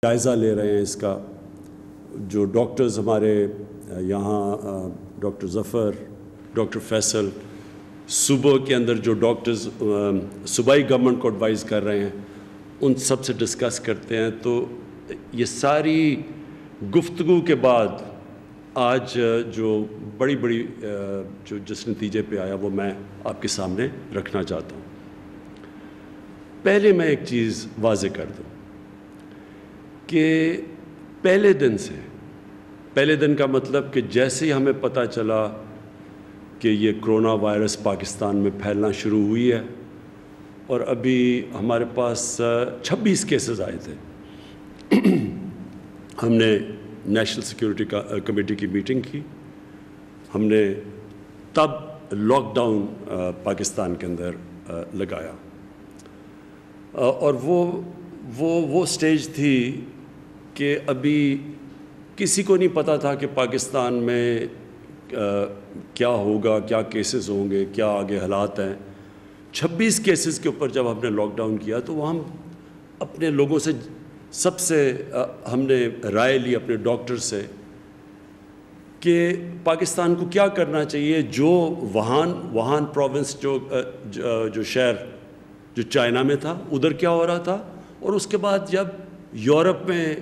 جائزہ لے رہے ہیں اس کا. جو ڈاکٹرز ہمارے یہاں ڈاکٹر ظفر, ڈاکٹر فیصل, صوبوں کے اندر جو ڈاکٹرز صوبائی گورنمنٹ کو ایڈوائز کر رہے ہیں, ان سب سے ڈسکس کرتے ہیں. تو یہ ساری گفتگو کے بعد آج جو بڑی جو جس نتیجے پہ آیا وہ میں آپ کے سامنے رکھنا چاہتا ہوں. پہلے میں ایک چیز واضح کر دوں کہ پہلے دن کا مطلب کہ جیسے ہی ہمیں پتہ چلا کہ یہ کرونا وائرس پاکستان میں پھیلنا شروع ہوئی ہے, اور ابھی ہمارے پاس 26 کیسز آئے تھے, ہم نے نیشنل سیکیورٹی کمیٹی کی میٹنگ کی. ہم نے تب لاک ڈاؤن پاکستان کے اندر لگایا, اور وہ سٹیج تھی کہ ابھی کسی کو نہیں پتہ تھا کہ پاکستان میں کیا ہوگا, کیا کیسز ہوں گے, کیا آگے حالات ہیں. 26 کیسز کے اوپر جب ہم نے لاک ڈاؤن کیا تو وہ ہم اپنے لوگوں سے سب سے ہم نے رائے لی اپنے ڈاکٹر سے کہ پاکستان کو کیا کرنا چاہیے. جو وہان پروونس جو شہر جو چائنا میں تھا ادھر کیا ہو رہا تھا, اور اس کے بعد جب یورپ میں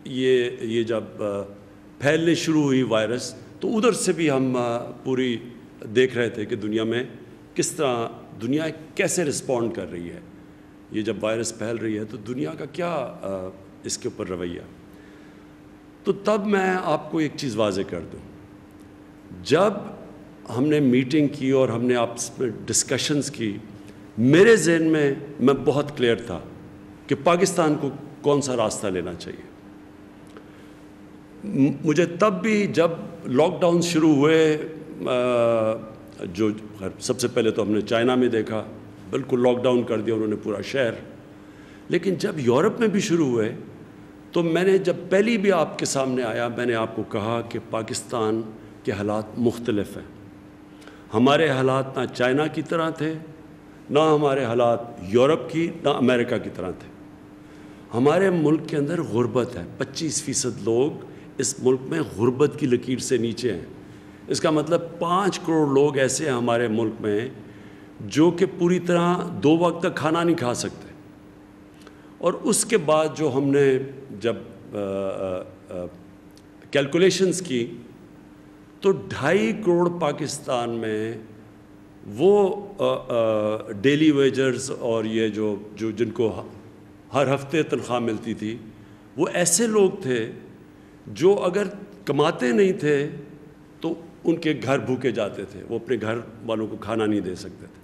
یہ جب پھیلنے شروع ہوئی وائرس تو ادھر سے بھی ہم پوری دیکھ رہے تھے کہ دنیا میں کس طرح دنیا کیسے رسپونڈ کر رہی ہے. یہ جب وائرس پھیل رہی ہے تو دنیا کا کیا اس کے اوپر رویہ. تو تب میں آپ کو ایک چیز واضح کر دوں, جب ہم نے میٹنگ کی اور ہم نے آپس میں ڈسکشنز کی, میرے ذہن میں بہت کلیئر تھا کہ پاکستان کو کون سا راستہ لینا چاہیے. مجھے تب بھی جب لاک ڈاؤن شروع ہوئے, جو سب سے پہلے تو ہم نے چائنا میں دیکھا, بالکل لاک ڈاؤن کر دیا انہوں نے پورا شہر. لیکن جب یورپ میں بھی شروع ہوئے تو میں نے جب پہلی بھی آپ کے سامنے آیا, میں نے آپ کو کہا کہ پاکستان کے حالات مختلف ہیں. ہمارے حالات نہ چائنا کی طرح تھے, نہ ہمارے حالات یورپ کی, نہ امریکہ کی طرح تھے. ہمارے ملک کے اندر غربت ہے, 25% لوگ اس ملک میں غربت کی لکیر سے نیچے ہیں. اس کا مطلب 5 کروڑ لوگ ایسے ہیں ہمارے ملک میں جو کہ پوری طرح 2 وقت کا کھانا نہیں کھا سکتے. اور اس کے بعد جو ہم نے جب کیلکولیشنز کی تو 2.5 کروڑ پاکستان میں وہ ڈیلی ویجرز اور یہ جو جن کو ہر ہفتے تنخواہ ملتی تھی, وہ ایسے لوگ تھے جو اگر کماتے نہیں تھے تو ان کے گھر بھوکے جاتے تھے, وہ اپنے گھر والوں کو کھانا نہیں دے سکتے تھے.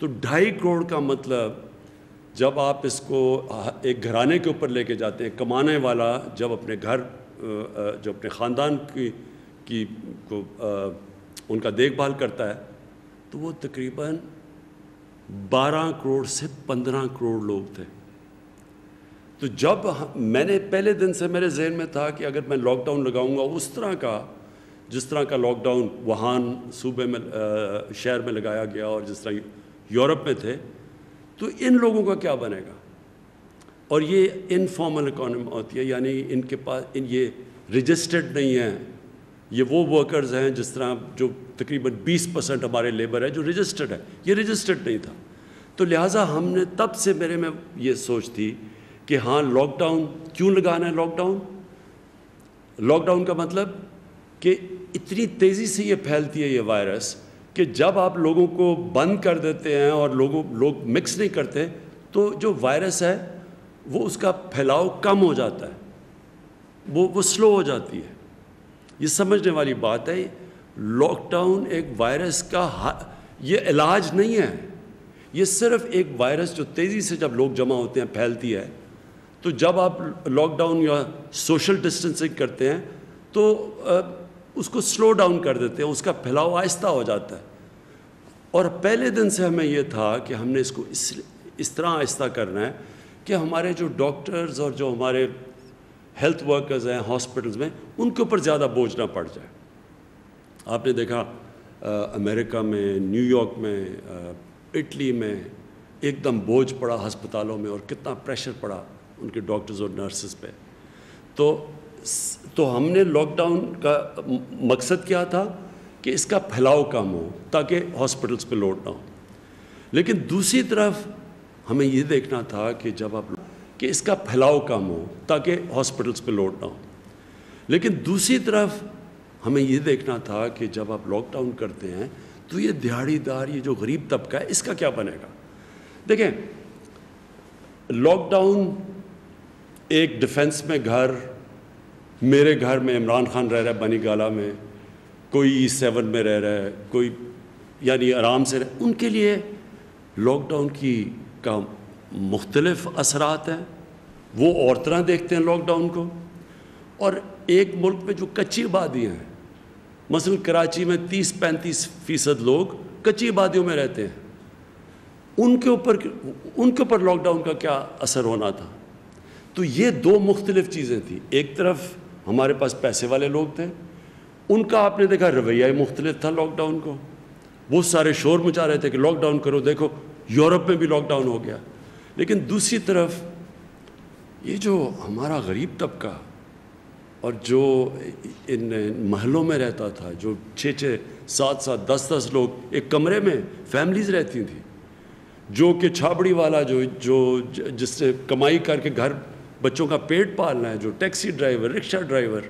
تو 2.5 کروڑ کا مطلب جب آپ اس کو ایک گھرانے کے اوپر لے کے جاتے ہیں, کمانے والا جب اپنے گھر جو اپنے خاندان کی کو ان کا دیکھ بھال کرتا ہے تو وہ تقریباً 12 کروڑ سے 15 کروڑ لوگ تھے. تو جب میں نے پہلے دن سے میرے ذہن میں تھا کہ اگر میں لاک ڈاؤن لگاؤں گا جس طرح کا لاک ڈاؤن وہان صوبے میں شہر میں لگایا گیا اور جس طرح یورپ میں تھے, تو ان لوگوں کا کیا بنے گا. اور یہ انفارمل اکانومی ہوتی ہے, یعنی ان کے پاس یہ رجسٹرڈ نہیں ہیں. یہ وہ ورکرز ہیں جس طرح جو تقریباً 20% ہمارے لیبر ہے جو رجسٹرڈ ہے, یہ رجسٹرڈ نہیں تھا. تو لہٰذا ہم نے تب سے میرے میں یہ سوچ تھی کہ ہاں لاک ڈاؤن کیوں لگانا ہے. لاک ڈاؤن کا مطلب کہ اتنی تیزی سے یہ پھیلتی ہے یہ وائرس کہ جب آپ لوگوں کو بند کر دیتے ہیں اور لوگ مکس نہیں کرتے تو جو وائرس ہے وہ اس کا پھیلاؤ کم ہو جاتا ہے, وہ سلو ہو جاتی ہے. یہ سمجھنے والی بات ہے. لاک ڈاؤن ایک وائرس کا یہ علاج نہیں ہے, یہ صرف ایک وائرس جو تیزی سے جب لوگ جمع ہوتے ہیں پھیلتی ہے. تو جب آپ لاک ڈاؤن یا سوشل ڈسٹنسنگ کرتے ہیں تو اس کو سلو ڈاؤن کر دیتے ہیں, اس کا پھیلاؤ آہستہ ہو جاتا ہے. اور پہلے دن سے ہمیں یہ تھا کہ ہم نے اس کو اس طرح آہستہ کرنا ہے کہ ہمارے جو ڈاکٹرز اور جو ہمارے ہیلتھ ورکرز ہیں ہاسپٹلز میں ان کے اوپر زیادہ بوجھ نہ پڑ جائے. آپ نے دیکھا امریکہ میں, نیو یارک میں, اٹلی میں ایک دم بوجھ پڑا ہسپتالوں میں, اور کتنا پریشر پڑا ان کے ڈاکٹرز اور نرسز پہ. تو ہم نے لاک ڈاؤن کا مقصد کیا تھا کہ اس کا پھیلاؤ کم ہو تاکہ ہاسپٹلس پہ لوڈ نہ ہو. لیکن دوسری طرف ہمیں یہ دیکھنا تھا کہ جب آپ کہ اس کا پھیلاؤ کم ہو تاکہ ہاسپٹلس پہ لوڈ نہ ہو. لیکن دوسری طرف ہمیں یہ دیکھنا تھا کہ جب آپ لاک ڈاؤن کرتے ہیں تو یہ دیہڑی دار, یہ جو غریب طبقہ ہے, اس کا کیا بنے گا؟ دیکھیں, لاک ڈاؤن ایک ڈیفنس میں گھر, میرے گھر میں عمران خان رہ رہا ہے بنی گالہ میں, کوئی E7 میں رہ رہا ہے, کوئی یعنی آرام سے ان کے لیے لاک ڈاؤن کا مختلف اثرات ہیں. وہ اور طرح دیکھتے ہیں لاک ڈاؤن کو. اور ایک ملک میں جو کچی آبادیاں ہیں, مثلا کراچی میں 30-35% لوگ کچی آبادیوں میں رہتے ہیں, ان کے اوپر لاک ڈاؤن کا کیا اثر ہونا تھا. تو یہ دو مختلف چیزیں تھیں. ایک طرف ہمارے پاس پیسے والے لوگ تھے, ان کا آپ نے دیکھا رویہ مختلف تھا لاک ڈاؤن کو. وہ سارے شور مچا رہے تھے کہ لاک ڈاؤن کرو, دیکھو یورپ میں بھی لاک ڈاؤن ہو گیا. لیکن دوسری طرف یہ جو ہمارا غریب طبقہ اور جو ان محلوں میں رہتا تھا, جو 6-6, 7-7, 10-10 لوگ ایک کمرے میں فیملیز رہتی تھیں, جو کہ چھابڑی والا جو جس سے کمائی کر کے گھر بچوں کا پیٹ پالنا ہے, جو ٹیکسی ڈرائیور, رکشہ ڈرائیور,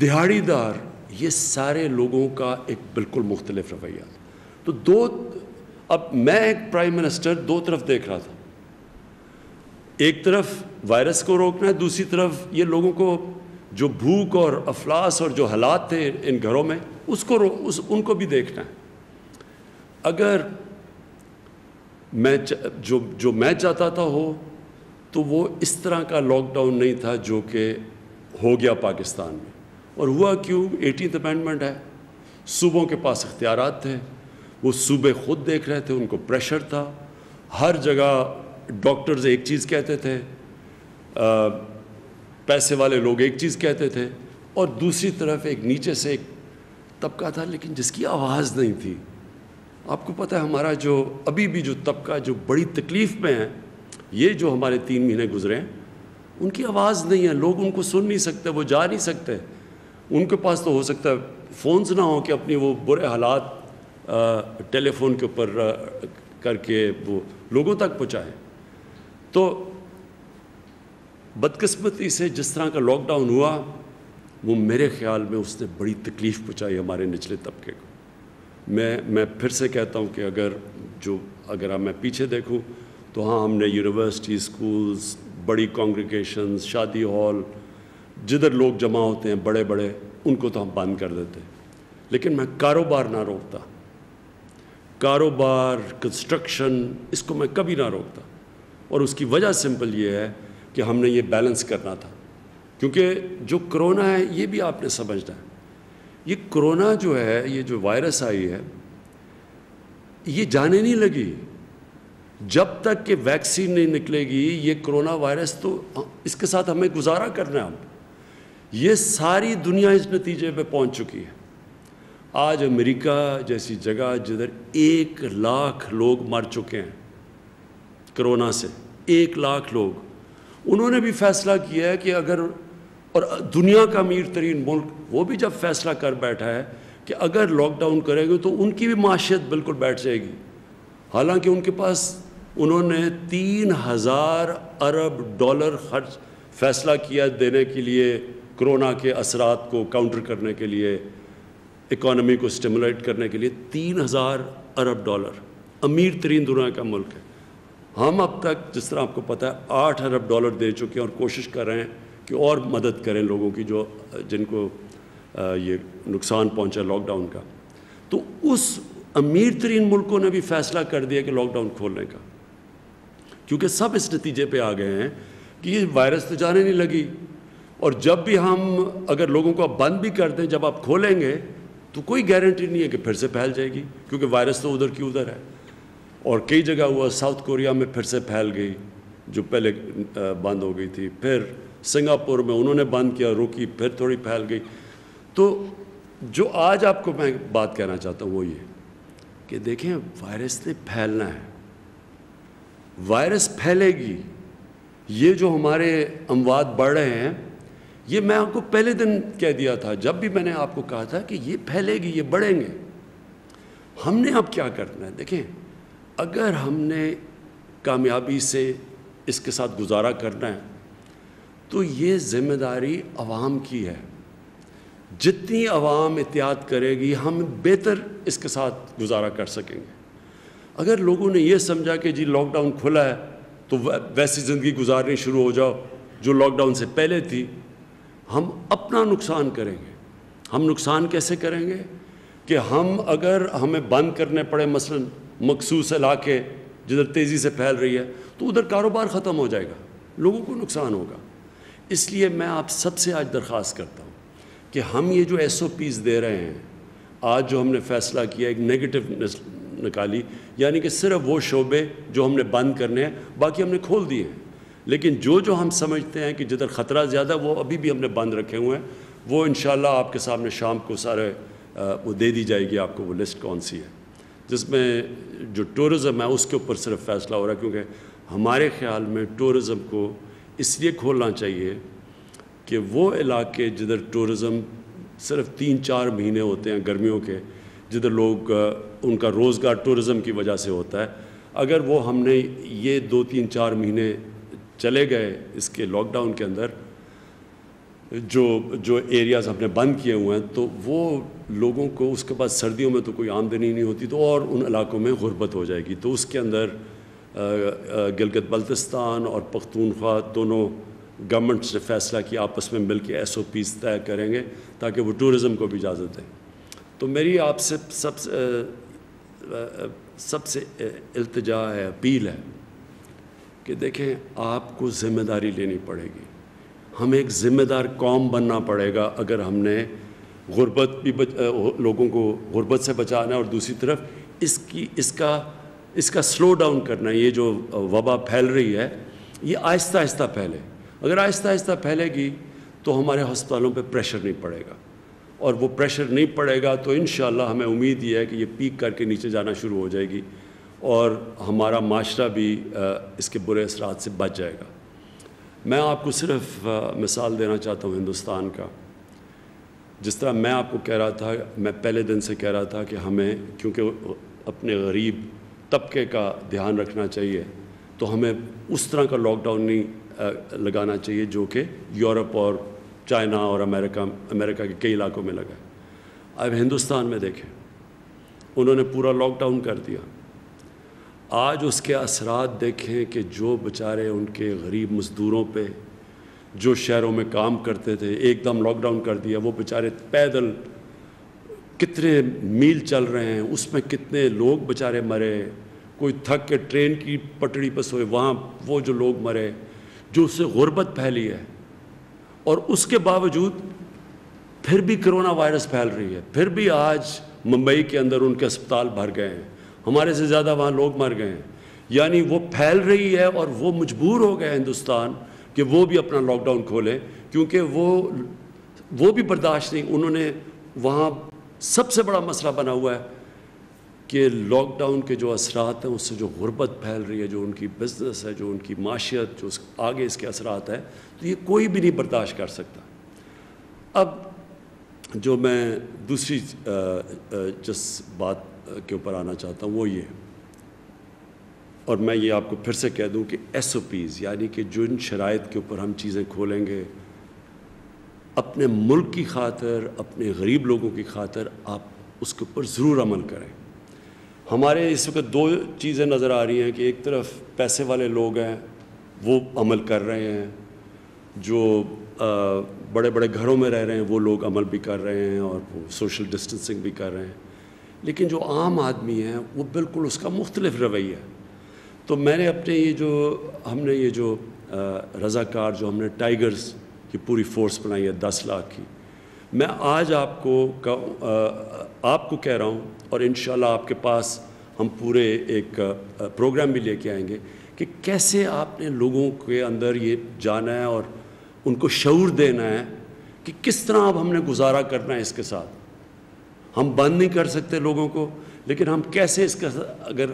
دہاڑی دار, یہ سارے لوگوں کا ایک بالکل مختلف رویہ تھا. تو اب میں ایک پرائم منسٹر دو طرف دیکھ رہا تھا. ایک طرف وائرس کو روکنا ہے, دوسری طرف یہ لوگوں کو جو بھوک اور افلاس اور جو حالات تھے ان گھروں میں ان کو بھی دیکھنا ہے. اگر جو میں چاہتا تھا ہو تو وہ اس طرح کا لاک ڈاؤن نہیں تھا جو کہ ہو گیا پاکستان میں. اور ہوا کیوں؟ 18th امینڈمنٹ ہے, صوبوں کے پاس اختیارات تھے, وہ صوبے خود دیکھ رہے تھے, ان کو پریشر تھا. ہر جگہ ڈاکٹرز ایک چیز کہتے تھے, پیسے والے لوگ ایک چیز کہتے تھے, اور دوسری طرف ایک نیچے سے ایک طبقہ تھا لیکن جس کی آواز نہیں تھی. آپ کو پتہ ہے ہمارا جو ابھی بھی جو طبقہ جو بڑی تکلیف میں ہے, یہ جو ہمارے 3 مہینے گزرے ہیں, ان کی آواز نہیں ہے, لوگ ان کو سن نہیں سکتے, وہ جا نہیں سکتے. ان کے پاس تو ہو سکتا ہے فونز نہ ہوں کہ اپنی وہ برے حالات ٹیلی فون کے اوپر کر کے وہ لوگوں تک پہنچائیں. تو بدقسمتی سے جس طرح کا لاک ڈاؤن ہوا, وہ میرے خیال میں اس نے بڑی تکلیف پہنچائی ہمارے نچلے طبقے کو. میں پھر سے کہتا ہوں کہ اگر میں پیچھے دیکھوں تو ہاں, ہم نے یونیورسٹی, اسکولز, بڑی کانگریگیشنز, شادی ہال, جدھر لوگ جمع ہوتے ہیں بڑے بڑے, ان کو تو ہم بند کر دیتے. لیکن میں کاروبار نہ روکتا, کاروبار, کنسٹرکشن, اس کو میں کبھی نہ روکتا. اور اس کی وجہ سمپل یہ ہے کہ ہم نے یہ بیلنس کرنا تھا. کیونکہ جو کرونا ہے یہ بھی آپ نے سمجھنا ہے. یہ کرونا جو ہے, یہ جو وائرس آئی ہے, یہ جانے نہیں لگی. جب تک کہ ویکسین نہیں نکلے گی یہ کرونا وائرس, تو اس کے ساتھ ہمیں گزارا کرنا ہے. یہ ساری دنیا اس نتیجے پہ پہنچ چکی ہے. آج امریکہ جیسی جگہ جدھر 1 لاکھ لوگ مر چکے ہیں کرونا سے, 1 لاکھ لوگ, انہوں نے بھی فیصلہ کیا ہے کہ اگر, اور دنیا کا امیر ترین ملک وہ بھی جب فیصلہ کر بیٹھا ہے کہ اگر لاک ڈاؤن کریں گے تو ان کی بھی معیشت بالکل بیٹھ جائے گی. حالانکہ ان کے پاس انہوں نے $3000 ارب خرچ فیصلہ کیا دینے کے لیے, کرونا کے اثرات کو کاؤنٹر کرنے کے لیے, اکانومی کو سٹیمولیٹ کرنے کے لیے. $3000 ارب, امیر ترین دنیا کا ملک ہے. ہم اب تک جس طرح آپ کو پتہ ہے $8 ارب دے چکے ہیں اور کوشش کر رہے ہیں کہ اور مدد کریں لوگوں کی جن کو یہ نقصان پہنچا لاک ڈاؤن کا. تو اس امیر ترین ملکوں نے بھی فیصلہ کر دیا کہ لاک ڈاؤن کھولنے کا, کیونکہ سب اس نتیجے پہ آ گئے ہیں کہ یہ وائرس تو جانے نہیں لگی. اور جب بھی ہم اگر لوگوں کو بند بھی کر دیں, جب آپ کھولیں گے تو کوئی گارنٹی نہیں ہے کہ پھر سے پھیل جائے گی, کیونکہ وائرس تو ادھر کی ادھر ہے. اور کئی جگہ ہوا, ساؤتھ کوریا میں پھر سے پھیل گئی جو پہلے بند ہو گئی تھی, پھر سنگاپور میں انہوں نے بند کیا, روکی, پھر تھوڑی پھیل گئی. تو جو آج آپ کو میں بات کہنا چاہتا ہوں وہ یہ کہ دیکھیں, وائرس نے پھیلنا ہے, وائرس پھیلے گی. یہ جو ہمارے اموات بڑھ رہے ہیں یہ میں آپ کو پہلے دن کہہ دیا تھا جب بھی میں نے آپ کو کہا تھا کہ یہ پھیلے گی، یہ بڑھیں گے. ہم نے اب کیا کرنا ہے؟ دیکھیں، اگر ہم نے کامیابی سے اس کے ساتھ گزارا کرنا ہے تو یہ ذمہ داری عوام کی ہے. جتنی عوام احتیاط کرے گی ہم بہتر اس کے ساتھ گزارا کر سکیں گے. اگر لوگوں نے یہ سمجھا کہ جی لاک ڈاؤن کھلا ہے تو ویسی زندگی گزارنی شروع ہو جاؤ جو لاک ڈاؤن سے پہلے تھی، ہم اپنا نقصان کریں گے. ہم نقصان کیسے کریں گے کہ اگر ہمیں بند کرنے پڑے مثلا مخصوص علاقے جدھر تیزی سے پھیل رہی ہے تو ادھر کاروبار ختم ہو جائے گا، لوگوں کو نقصان ہوگا. اس لیے میں آپ سب سے آج درخواست کرتا ہوں کہ ہم یہ جو SOPs دے رہے ہیں، آج جو ہم نے فیصلہ کیا ایک نیگیٹو نکالی، یعنی کہ صرف وہ شعبے جو ہم نے بند کرنے ہیں باقی ہم نے کھول دیے ہیں، لیکن جو ہم سمجھتے ہیں کہ جدھر خطرہ زیادہ وہ ابھی بھی ہم نے بند رکھے ہوئے ہیں، وہ انشاءاللہ آپ کے سامنے شام کو سارے وہ دے دی جائے گی آپ کو وہ لسٹ کون سی ہے. جس میں جو ٹورزم ہے اس کے اوپر صرف فیصلہ ہو رہا ہے، کیونکہ ہمارے خیال میں ٹورزم کو اس لیے کھولنا چاہیے کہ وہ علاقے جدھر ٹورزم صرف 3-4 مہینے ہوتے ہیں گرمیوں کے، جدھر لوگ ان کا روزگار ٹورزم کی وجہ سے ہوتا ہے، اگر وہ ہم نے یہ 2-3-4 مہینے چلے گئے اس کے لاک ڈاؤن کے اندر جو ایریاز ہم نے بند کیے ہوئے ہیں، تو وہ لوگوں کو اس کے بعد سردیوں میں تو کوئی آمدنی نہیں ہوتی تو اور ان علاقوں میں غربت ہو جائے گی. تو اس کے اندر گلگت بلتستان اور پختونخوا دونوں گورنمنٹ سے فیصلہ کیا آپس میں مل کے SOPs طے کریں گے تاکہ وہ ٹورزم کو بھی اجازت دیں. تو میری آپ سے سب سے التجا ہے، اپیل ہے کہ دیکھیں آپ کو ذمہ داری لینی پڑے گی. ہمیں ایک ذمہ دار قوم بننا پڑے گا اگر ہم نے غربت بھی لوگوں کو غربت سے بچانا ہے اور دوسری طرف اس کا سلو ڈاؤن کرنا ہے. یہ جو وبا پھیل رہی ہے یہ آہستہ آہستہ پھیلے. اگر آہستہ آہستہ پھیلے گی تو ہمارے ہسپتالوں پہ پریشر نہیں پڑے گا، اور وہ پریشر نہیں پڑے گا تو انشاءاللہ ہمیں امید یہ ہے کہ یہ پیک کر کے نیچے جانا شروع ہو جائے گی اور ہمارا معاشرہ بھی اس کے برے اثرات سے بچ جائے گا. میں آپ کو صرف مثال دینا چاہتا ہوں ہندوستان کا. جس طرح میں آپ کو کہہ رہا تھا، میں پہلے دن سے کہہ رہا تھا کہ ہمیں کیونکہ اپنے غریب طبقے کا دھیان رکھنا چاہیے تو ہمیں اس طرح کا لاک ڈاؤن نہیں لگانا چاہیے جو کہ یورپ اور چائنا اور امریکہ کے کئی علاقوں میں لگا ہے. اب ہندوستان میں دیکھیں، انہوں نے پورا لاک ڈاؤن کر دیا. آج اس کے اثرات دیکھیں کہ جو بیچارے ان کے غریب مزدوروں پہ جو شہروں میں کام کرتے تھے ایک دم لاک ڈاؤن کر دیا. وہ بیچارے پیدل کتنے میل چل رہے ہیں، اس میں کتنے لوگ بیچارے مرے. کوئی تھک کے ٹرین کی پٹڑی پہ سوئے، وہاں وہ جو لوگ مرے، جو اس سے غربت پھیلی ہے. اور اس کے باوجود پھر بھی کرونا وائرس پھیل رہی ہے. پھر بھی آج ممبئی کے اندر ان کے اسپتال بھر گئے ہیں، ہمارے سے زیادہ وہاں لوگ مر گئے ہیں. یعنی وہ پھیل رہی ہے اور وہ مجبور ہو گئے ہندوستان کہ وہ بھی اپنا لاک ڈاؤن کھولیں، کیونکہ وہ بھی برداشت نہیں. انہوں نے وہاں سب سے بڑا مسئلہ بنا ہوا ہے کہ لاک ڈاؤن کے جو اثرات ہیں اس سے جو غربت پھیل رہی ہے، جو ان کی بزنس ہے، جو ان کی معاشیت، جو آگے اس کے اثرات ہیں، تو یہ کوئی بھی نہیں برداشت کر سکتا. اب جو میں دوسری جس بات کے اوپر آنا چاہتا ہوں وہ یہ، اور میں یہ آپ کو پھر سے کہہ دوں کہ SOPs یعنی کہ جو ان شرائط کے اوپر ہم چیزیں کھولیں گے، اپنے ملک کی خاطر، اپنے غریب لوگوں کی خاطر آپ اس کے اوپر ضرور عمل کریں. ہمارے اس وقت 2 چیزیں نظر آ رہی ہیں کہ ایک طرف پیسے والے لوگ ہیں وہ عمل کر رہے ہیں، جو بڑے بڑے گھروں میں رہ رہے ہیں وہ لوگ عمل بھی کر رہے ہیں اور وہ سوشل ڈسٹنسنگ بھی کر رہے ہیں. لیکن جو عام آدمی ہیں وہ بالکل اس کا مختلف رویہ ہے. تو میں نے اپنے ہم نے یہ جو رضاکار جو ہم نے ٹائیگرز کی پوری فورس بنائی ہے 10 لاکھ کی، میں آج آپ کو کہہ رہا ہوں اور انشاءاللہ آپ کے پاس ہم پورے ایک پروگرام بھی لے کے آئیں گے کہ کیسے آپ نے لوگوں کے اندر یہ جانا ہے اور ان کو شعور دینا ہے کہ کس طرح اب ہم نے گزارا کرنا ہے اس کے ساتھ. ہم بند نہیں کر سکتے لوگوں کو، لیکن ہم کیسے اگر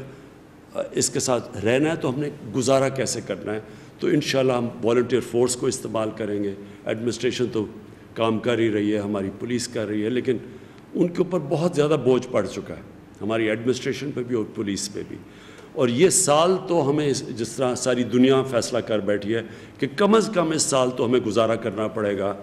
اس کے ساتھ رہنا ہے تو ہم نے گزارا کیسے کرنا ہے. تو انشاءاللہ ہم والنٹیئر فورس کو استعمال کریں گے. ایڈمنسٹریشن تو کام کر ہی رہی ہے, ہماری پولیس کر رہی ہے, لیکن ان کے اوپر بہت زیادہ بوجھ پڑ چکا ہے, ہماری ایڈمنسٹریشن پہ بھی اور پولیس پہ بھی. اور یہ سال تو ہمیں جس طرح ساری دنیا فیصلہ کر بیٹھی ہے کہ کم از کم اس سال تو ہمیں گزارا کرنا پڑے گا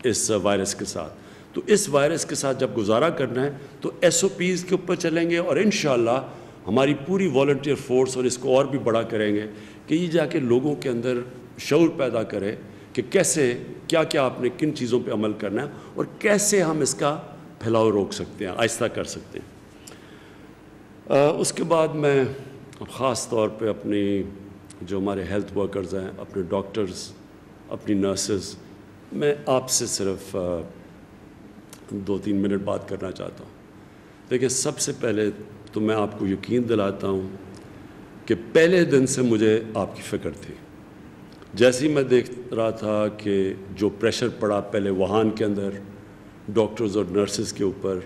اس وائرس کے ساتھ. تو اس وائرس کے ساتھ جب گزارا کرنا ہے تو ایس او پیز کے اوپر چلیں گے, اور انشاءاللہ ہماری پوری والنٹیئر فورس, اور اس کو اور بھی بڑا کریں گے کہ یہ جا کے لوگوں کے اندر شعور پیدا کرے کہ کیسے کیا کیا آپ نے کن چیزوں پہ عمل کرنا ہے اور کیسے ہم اس کا پھیلاؤ روک سکتے ہیں, آہستہ کر سکتے ہیں. اس کے بعد میں خاص طور پہ اپنی جو ہمارے ہیلتھ ورکرز ہیں, اپنے ڈاکٹرز, اپنی نرسز, میں آپ سے صرف 2-3 منٹ بات کرنا چاہتا ہوں. دیکھیں, سب سے پہلے تو میں آپ کو یقین دلاتا ہوں کہ پہلے دن سے مجھے آپ کی فکر تھی. جیسے ہی میں دیکھ رہا تھا کہ جو پریشر پڑا پہلے ووہان کے اندر ڈاکٹرز اور نرسز کے اوپر,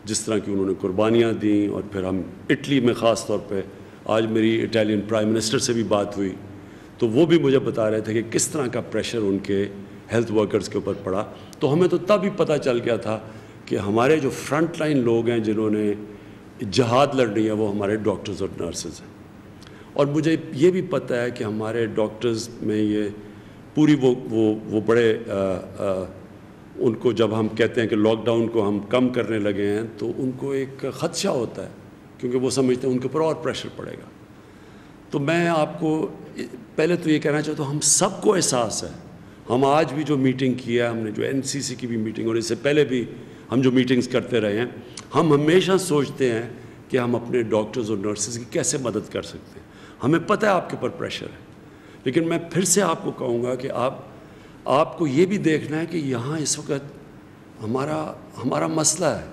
جس طرح کی انہوں نے قربانیاں دیں, اور پھر ہم اٹلی میں خاص طور پہ, آج میری اٹالین پرائم منسٹر سے بھی بات ہوئی تو وہ بھی مجھے بتا رہے تھے کہ کس طرح کا پریشر ان کے ہیلتھ ورکرز کے اوپر پڑا. تو ہمیں تو تب ہی پتہ چل گیا تھا کہ ہمارے جو فرنٹ لائن لوگ ہیں جنہوں نے جہاد لڑنی ہے وہ ہمارے ڈاکٹرز اور نرسز ہیں. اور مجھے یہ بھی پتہ ہے کہ ہمارے ڈاکٹرز میں یہ پوری وہ بڑے ان کو جب ہم کہتے ہیں کہ لاک ڈاؤن کو ہم کم کرنے لگے ہیں تو ان کو ایک خدشہ ہوتا ہے, کیونکہ وہ سمجھتے ہیں ان کے اوپر اور پریشر پڑے گا. تو میں آپ کو پہلے تو یہ کہنا چاہتا ہوں, ہم سب کو احساس ہے. ہم آج بھی جو میٹنگ کی ہے, ہم نے جو NCC کی بھی میٹنگ, اور اس سے پہلے بھی ہم جو میٹنگز کرتے رہے ہیں, ہم ہمیشہ سوچتے ہیں کہ ہم اپنے ڈاکٹرز اور نرسز کی کیسے مدد کر سکتے ہیں. ہمیں پتہ ہے آپ کے اوپر پریشر ہے, لیکن میں پھر سے آپ کو کہوں گا کہ آپ کو یہ بھی دیکھنا ہے کہ یہاں اس وقت ہمارا مسئلہ ہے.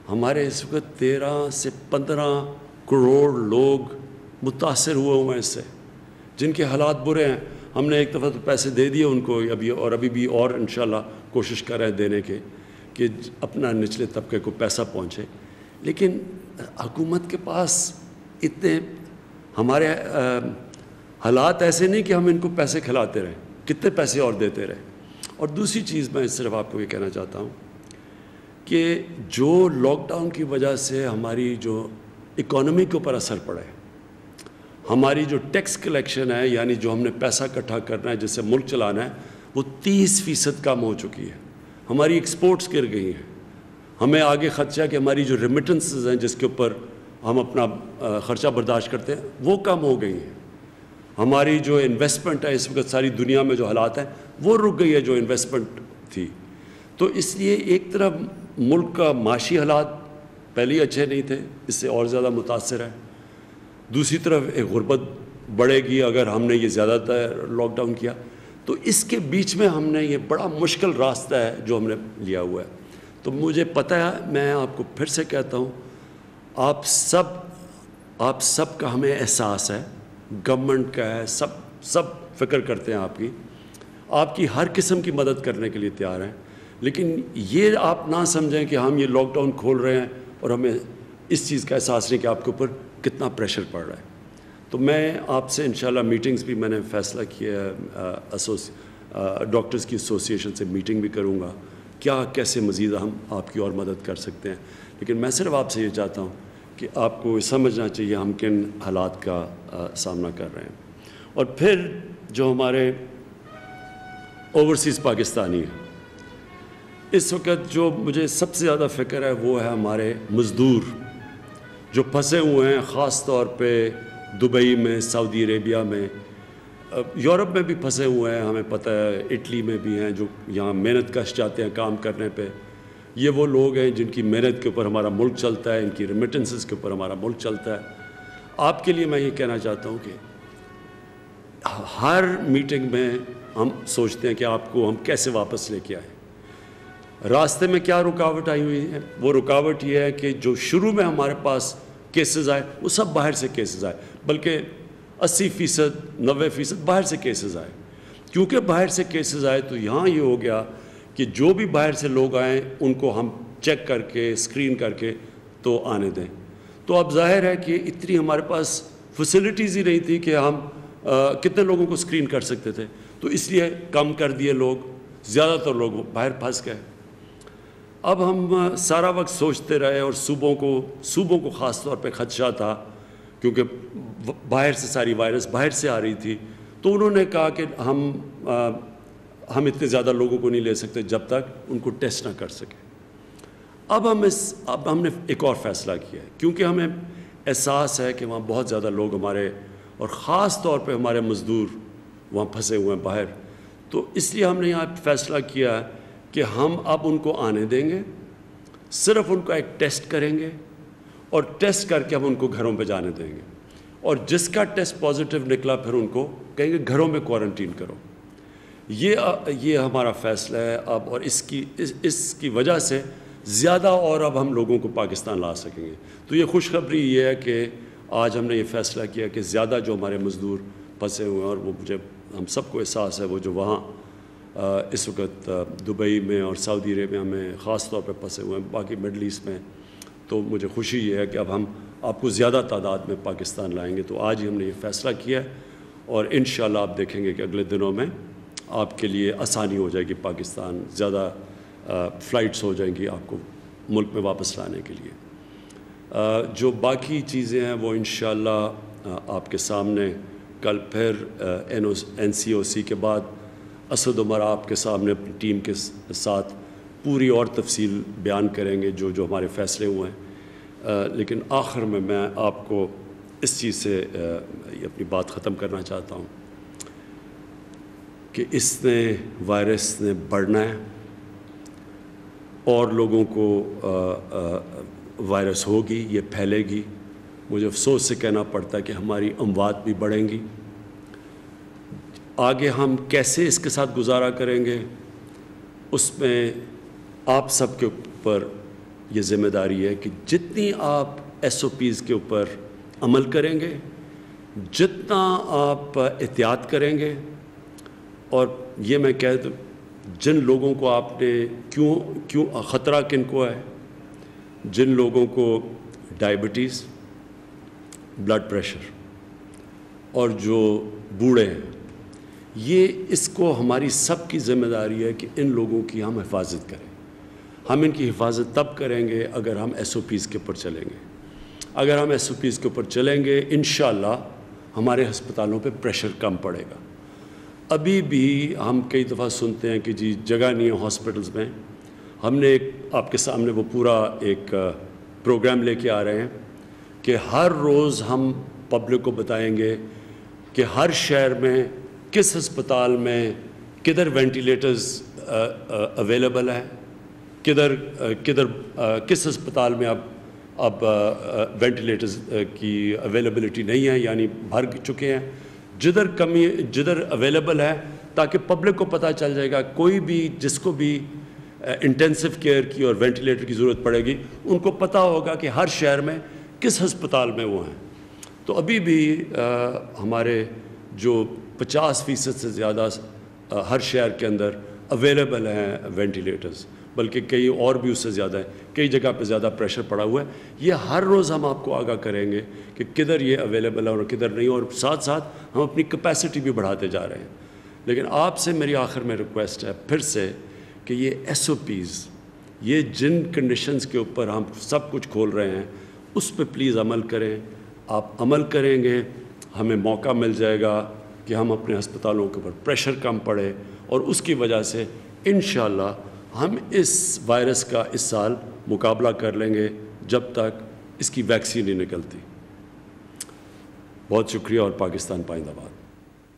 ہمارے اس وقت 13 سے 15 کروڑ لوگ متاثر ہوئے ہیں اس سے, جن کے حالات برے ہیں. ہم نے ایک دفعہ تو پیسے دے دیے ان کو ابھی بھی, اور انشاءاللہ کوشش کر رہے ہیں دینے کے کہ اپنا نچلے طبقے کو پیسہ پہنچے. لیکن حکومت کے پاس اتنے ہمارے حالات ایسے نہیں کہ ہم ان کو پیسے کھلاتے رہیں, کتنے پیسے اور دیتے رہیں. اور دوسری چیز میں صرف آپ کو یہ کہنا چاہتا ہوں کہ جو لاک ڈاؤن کی وجہ سے ہماری جو اکانومی کے اوپر اثر پڑا ہے, ہماری جو ٹیکس کلیکشن ہے, یعنی جو ہم نے پیسہ اکٹھا کرنا ہے جس سے ملک چلانا ہے, وہ 30% کم ہو چکی ہے. ہماری ایکسپورٹس گر گئی ہیں. ہمیں آگے خدشہ کہ ہماری جو ریمیٹنسز ہیں جس کے اوپر ہم اپنا خرچہ برداشت کرتے ہیں وہ کم ہو گئی ہیں. ہماری جو انویسٹمنٹ ہے اس وقت ساری دنیا میں جو حالات ہیں وہ رک گئی ہے جو انویسٹمنٹ تھی. تو اس لیے ایک طرف ملک کا معاشی حالات پہلے ہی اچھے نہیں تھے, اس سے اور زیادہ متاثر ہے. دوسری طرف ایک غربت بڑھے گی اگر ہم نے یہ زیادہ تر لاک ڈاؤن کیا. تو اس کے بیچ میں ہم نے یہ بڑا مشکل راستہ ہے جو ہم نے لیا ہوا ہے. تو مجھے پتہ ہے, میں آپ کو پھر سے کہتا ہوں, آپ سب کا ہمیں احساس ہے, گورنمنٹ کا ہے, سب فکر کرتے ہیں آپ کی ہر قسم کی مدد کرنے کے لیے تیار ہیں. لیکن یہ آپ نہ سمجھیں کہ ہم یہ لاک ڈاؤن کھول رہے ہیں اور ہمیں اس چیز کا احساس نہیں کہ آپ کے اوپر کتنا پریشر پڑ رہا ہے. تو میں آپ سے انشاءاللہ میٹنگز بھی میں نے فیصلہ کیا ہے, ڈاکٹرز کی ایسوسیشن سے میٹنگ بھی کروں گا, کیسے مزید ہم آپ کی اور مدد کر سکتے ہیں. لیکن میں صرف آپ سے یہ چاہتا ہوں کہ آپ کو سمجھنا چاہیے ہم کن حالات کا سامنا کر رہے ہیں. اور پھر جو ہمارے اوورسیز پاکستانی ہیں, اس وقت جو مجھے سب سے زیادہ فکر ہے وہ ہے ہمارے مزدور جو پھنسے ہوئے ہیں, خاص طور پہ دبئی میں, سعودی عربیہ میں, یورپ میں بھی پھنسے ہوئے ہیں. ہمیں پتہ ہے اٹلی میں بھی ہیں جو یہاں محنت کش جاتے ہیں کام کرنے پہ. یہ وہ لوگ ہیں جن کی محنت کے اوپر ہمارا ملک چلتا ہے, ان کی ریمیٹنسز کے اوپر ہمارا ملک چلتا ہے. آپ کے لیے میں یہ کہنا چاہتا ہوں کہ ہر میٹنگ میں ہم سوچتے ہیں کہ آپ کو ہم کیسے واپس لے کے آئیں. راستے میں کیا رکاوٹ آئی ہوئی ہے؟ وہ رکاوٹ یہ ہے کہ جو شروع میں ہمارے پاس کیسز آئے وہ سب باہر سے کیسز آئے, بلکہ 80% 90% باہر سے کیسز آئے. کیونکہ باہر سے کیسز آئے تو یہاں یہ ہو گیا کہ جو بھی باہر سے لوگ آئیں ان کو ہم چیک کر کے اسکرین کر کے تو آنے دیں. تو اب ظاہر ہے کہ اتنی ہمارے پاس فیسلٹیز ہی نہیں تھی کہ ہم کتنے لوگوں کو اسکرین کر سکتے تھے، تو اس لیے کم کر دیے لوگ، زیادہ تر لوگ باہر پھنس گئے۔ اب ہم سارا وقت سوچتے رہے، اور صوبوں کو خاص طور پہ خدشہ تھا، کیونکہ باہر سے ساری وائرس باہر سے آ رہی تھی، تو انہوں نے کہا کہ ہم اتنے زیادہ لوگوں کو نہیں لے سکتے جب تک ان کو ٹیسٹ نہ کر سکیں۔ اب ہم نے ایک اور فیصلہ کیا ہے، کیونکہ ہمیں احساس ہے کہ وہاں بہت زیادہ لوگ ہمارے، اور خاص طور پہ ہمارے مزدور وہاں پھنسے ہوئے ہیں باہر، تو اس لیے ہم نے یہاں فیصلہ کیا ہے کہ ہم اب ان کو آنے دیں گے، صرف ان کا ایک ٹیسٹ کریں گے، اور ٹیسٹ کر کے ہم ان کو گھروں پہ جانے دیں گے، اور جس کا ٹیسٹ پازیٹیو نکلا پھر ان کو کہیں گے گھروں میں کوارنٹین کرو۔ یہ ہمارا فیصلہ ہے اب، اور اس کی وجہ سے زیادہ اور اب ہم لوگوں کو پاکستان لا سکیں گے۔ تو یہ خوشخبری یہ ہے کہ آج ہم نے یہ فیصلہ کیا کہ زیادہ جو ہمارے مزدور پھنسے ہوئے ہیں، اور وہ ہم سب کو احساس ہے، وہ جو وہاں اس وقت دبئی میں اور سعودی عربیہ میں خاص طور پہ پھنسے ہوئے ہیں، باقی مڈل ایسٹ میں، تو مجھے خوشی یہ ہے کہ اب ہم آپ کو زیادہ تعداد میں پاکستان لائیں گے۔ تو آج ہی ہم نے یہ فیصلہ کیا ہے، اور انشاءاللہ آپ دیکھیں گے کہ اگلے دنوں میں آپ کے لیے آسانی ہو جائے گی، پاکستان زیادہ فلائٹس ہو جائیں گی آپ کو ملک میں واپس لانے کے لیے۔ جو باقی چیزیں ہیں وہ انشاءاللہ آپ کے سامنے کل پھر NCOC کے بعد اسد عمر آپ کے سامنے اپنی ٹیم کے ساتھ پوری اور تفصیل بیان کریں گے جو ہمارے فیصلے ہوئے ہیں۔ لیکن آخر میں آپ کو اس چیز سے اپنی بات ختم کرنا چاہتا ہوں کہ اس وائرس نے بڑھنا ہے، اور لوگوں کو وائرس ہوگی، یہ پھیلے گی۔ مجھے افسوس سے کہنا پڑتا ہے کہ ہماری اموات بھی بڑھیں گی۔ آگے ہم کیسے اس کے ساتھ گزارا کریں گے، اس میں آپ سب کے اوپر یہ ذمہ داری ہے کہ جتنی آپ SOPs کے اوپر عمل کریں گے، جتنا آپ احتیاط کریں گے، اور یہ میں کہہ دوں جن لوگوں کو آپ نے کیوں خطرہ کن کو ہے، جن لوگوں کو ڈائبٹیز، بلڈ پریشر، اور جو بوڑھے ہیں، یہ اس کو ہماری سب کی ذمہ داری ہے کہ ان لوگوں کی ہم حفاظت کریں۔ ہم ان کی حفاظت تب کریں گے اگر ہم SOPs کے اوپر چلیں گے۔ اگر ہم SOPs کے اوپر چلیں گے، انشاءاللہ ہمارے ہسپتالوں پہ پریشر کم پڑے گا۔ ابھی بھی ہم کئی دفعہ سنتے ہیں کہ جی جگہ نہیں ہے ہاسپٹلز میں۔ ہم نے آپ کے سامنے وہ پورا ایک پروگرام لے کے آ رہے ہیں کہ ہر روز ہم پبلک کو بتائیں گے کہ ہر شہر میں کس ہسپتال میں کدھر وینٹیلیٹرز اویلیبل ہیں، کس ہسپتال میں اب وینٹیلیٹرز کی اویلیبلٹی نہیں ہے، یعنی بھر چکے ہیں، جدھر اویلیبل ہے، تاکہ پبلک کو پتہ چل جائے گا کوئی بھی جس کو بھی انٹینسو کیئر کی اور وینٹیلیٹر کی ضرورت پڑے گی، ان کو پتہ ہوگا کہ ہر شہر میں کس ہسپتال میں وہ ہیں۔ تو ابھی بھی ہمارے جو 50% سے زیادہ ہر شہر کے اندر اویلیبل ہیں وینٹیلیٹرز، بلکہ کئی اور بھی اس سے زیادہ ہیں، کئی جگہ پہ زیادہ پریشر پڑا ہوا ہے۔ یہ ہر روز ہم آپ کو آگاہ کریں گے کہ کدھر یہ اویلیبل ہے اور کدھر نہیں، اور ساتھ ساتھ ہم اپنی کیپیسٹی بھی بڑھاتے جا رہے ہیں۔ لیکن آپ سے میری آخر میں ریکویسٹ ہے پھر سے کہ یہ SOPs، یہ جن کنڈیشنز کے اوپر ہم سب کچھ کھول رہے ہیں، اس پہ پلیز عمل کریں۔ آپ عمل کریں گے، ہمیں موقع مل جائے گا کہ ہم اپنے ہسپتالوں کے اوپر پریشر کم پڑے، اور اس کی وجہ سے انشاءاللہ ہم اس وائرس کا اس سال مقابلہ کر لیں گے جب تک اس کی ویکسین نہیں نکلتی۔ بہت شکریہ، اور پاکستان پائندہ باد۔